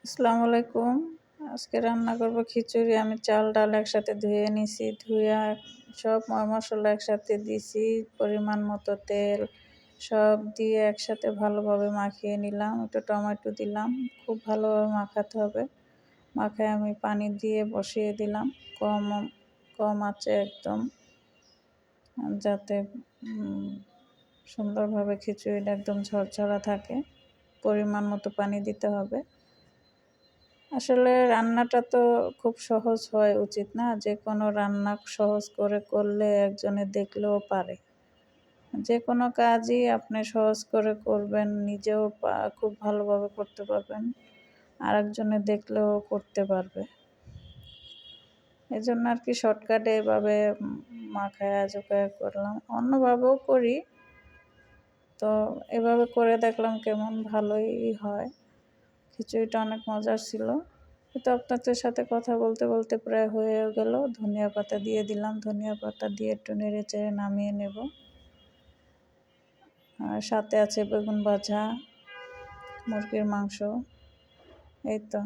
আসসালামু আলাইকুম। আজকে রান্না করব খিচুড়ি। আমি চাল ডাল একসাথে ধুয়ে নিছি। ধুইয়া সব মশলা একসাথে দিছি। পরিমাণ মতো তেল সব দিয়ে একসাথে ভালোভাবে মাখিয়ে নিলাম। একটু টমেটো দিলাম। খুব ভালোভাবে মাখাতে হবে। মাখায় আমি পানি দিয়ে বসিয়ে দিলাম কম কম আঁচে একদম, যাতে সুন্দরভাবে খিচুড়িটা একদম ঝরঝরা থাকে। পরিমাণ মতো পানি দিতে হবে। আসলে রান্নাটা তো খুব সহজ হওয়া উচিত না? যেকোনো রান্না সহজ করে করলে একজনে দেখলেও পারে। যেকোনো কাজই আপনি সহজ করে করবেন, নিজেও খুব ভালোভাবে করতে পারবেন, আরেকজনে দেখলেও করতে পারবে। এজন্য আর কি শর্টকাটে এভাবে মাখায়া জোগায়া করলাম। অন্যভাবেও করি, তো এভাবে করে দেখলাম কেমন ভালোই হয়। খিচুড়িটা অনেক মজার ছিল। তো আপনাদের সাথে কথা বলতে বলতে প্রায় হয়েও গেল। ধনিয়া পাতা দিয়ে দিলাম। ধনিয়া পাতা দিয়ে একটু নেড়ে চেড়ে নামিয়ে নেব। আর সাথে আছে বেগুন ভাজা, মুরগির মাংস। এই তো।